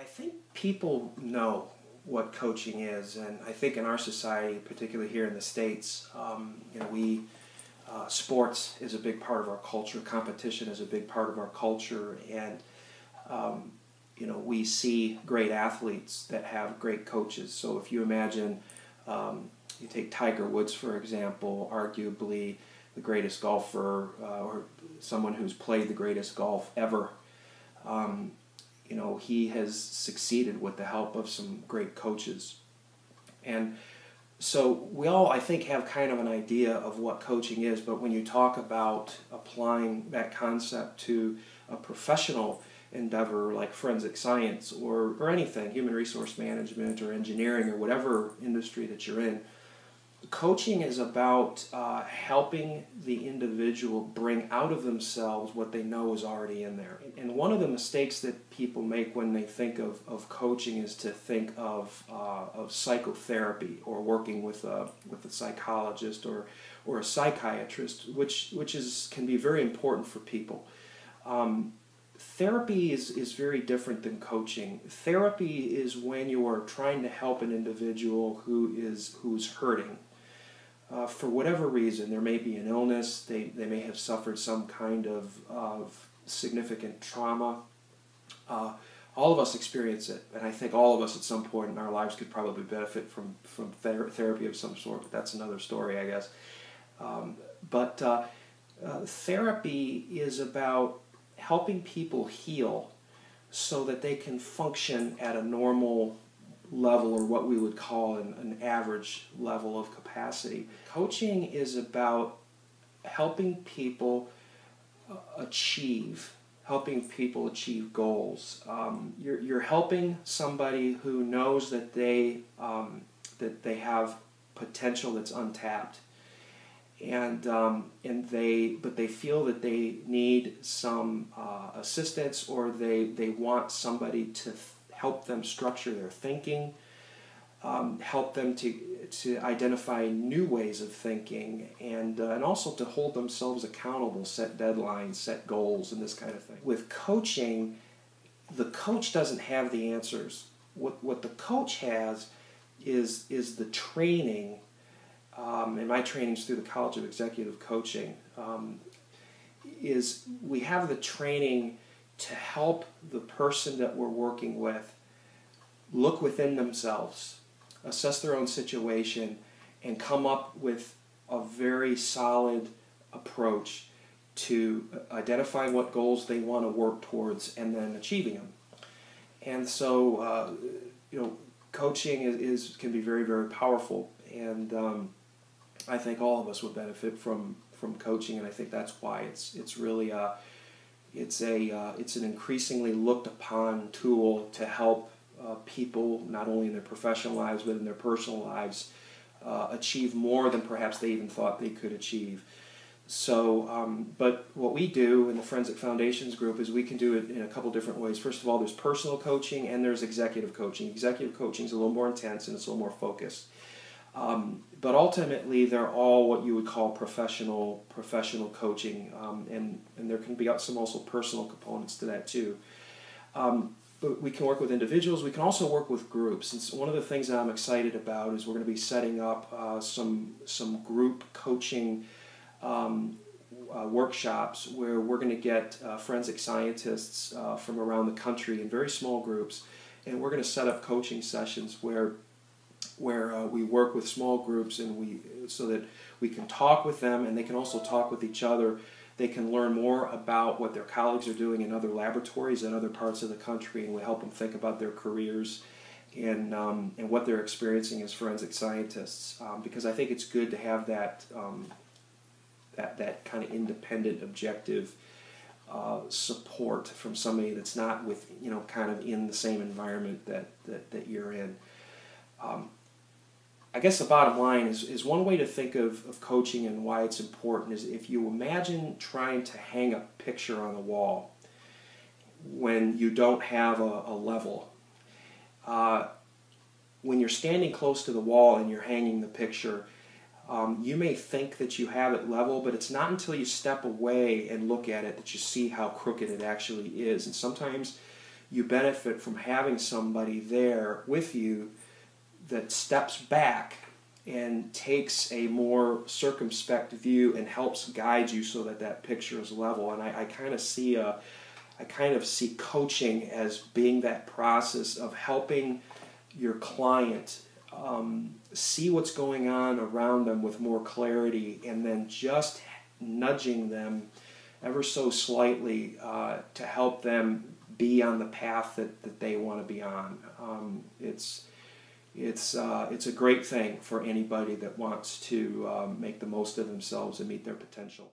I think people know what coaching is, and I think in our society, particularly here in the States, sports is a big part of our culture. Competition is a big part of our culture, and we see great athletes that have great coaches. So if you imagine, you take Tiger Woods for example, arguably the greatest golfer, or someone who's played the greatest golf ever. He has succeeded with the help of some great coaches. And so we all, I think, have kind of an idea of what coaching is, but when you talk about applying that concept to a professional endeavor like forensic science or anything, human resource management or engineering or whatever industry that you're in, coaching is about helping the individual bring out of themselves what they know is already in there. And one of the mistakes that people make when they think of coaching is to think of psychotherapy or working with a psychologist or a psychiatrist, which can be very important for people. Therapy is very different than coaching. Therapy is when you are trying to help an individual who's hurting. For whatever reason, there may be an illness, they may have suffered some kind of significant trauma. All of us experience it, and I think all of us at some point in our lives could probably benefit from therapy of some sort, but that's another story, I guess. Therapy is about helping people heal so that they can function at a normal level, or what we would call an average level of capacity. Coaching is about helping people achieve goals. You're helping somebody who knows that they have potential that's untapped, but they feel that they need some assistance, or they want somebody to help them structure their thinking, help them to identify new ways of thinking, and also to hold themselves accountable, set deadlines, set goals, and this kind of thing. With coaching, the coach doesn't have the answers. What the coach has is the training, and my training's through the College of Executive Coaching, is we have the training to help the person that we're working with look within themselves, assess their own situation, and come up with a very solid approach to identifying what goals they want to work towards and then achieving them. And so, coaching can be very, very powerful, and I think all of us would benefit from coaching, and I think that's why it's really it's an increasingly looked upon tool to help people, not only in their professional lives but in their personal lives, achieve more than perhaps they even thought they could achieve. So, but what we do in the Forensic Foundations group is we can do it in a couple different ways. First of all, there's personal coaching and there's executive coaching. Executive coaching is a little more intense and it's a little more focused. But ultimately, they're all what you would call professional coaching, and there can be some also personal components to that too. But we can work with individuals. We can also work with groups. And so one of the things that I'm excited about is we're going to be setting up some group coaching workshops where we're going to get forensic scientists from around the country in very small groups, and we're going to set up coaching sessions where we work with small groups, and so that we can talk with them and they can also talk with each other. They can learn more about what their colleagues are doing in other laboratories in other parts of the country, and we help them think about their careers and what they're experiencing as forensic scientists. Because I think it's good to have that kind of independent, objective support from somebody that's not kind of in the same environment that you're in. I guess the bottom line is one way to think of coaching and why it's important is if you imagine trying to hang a picture on the wall when you don't have a level. When you're standing close to the wall and you're hanging the picture, you may think that you have it level, but it's not until you step away and look at it that you see how crooked it actually is. And sometimes you benefit from having somebody there with you that steps back and takes a more circumspect view and helps guide you so that that picture is level. And I kind of see coaching as being that process of helping your client see what's going on around them with more clarity, and then just nudging them ever so slightly to help them be on the path that they want to be on. It's a great thing for anybody that wants to make the most of themselves and meet their potential.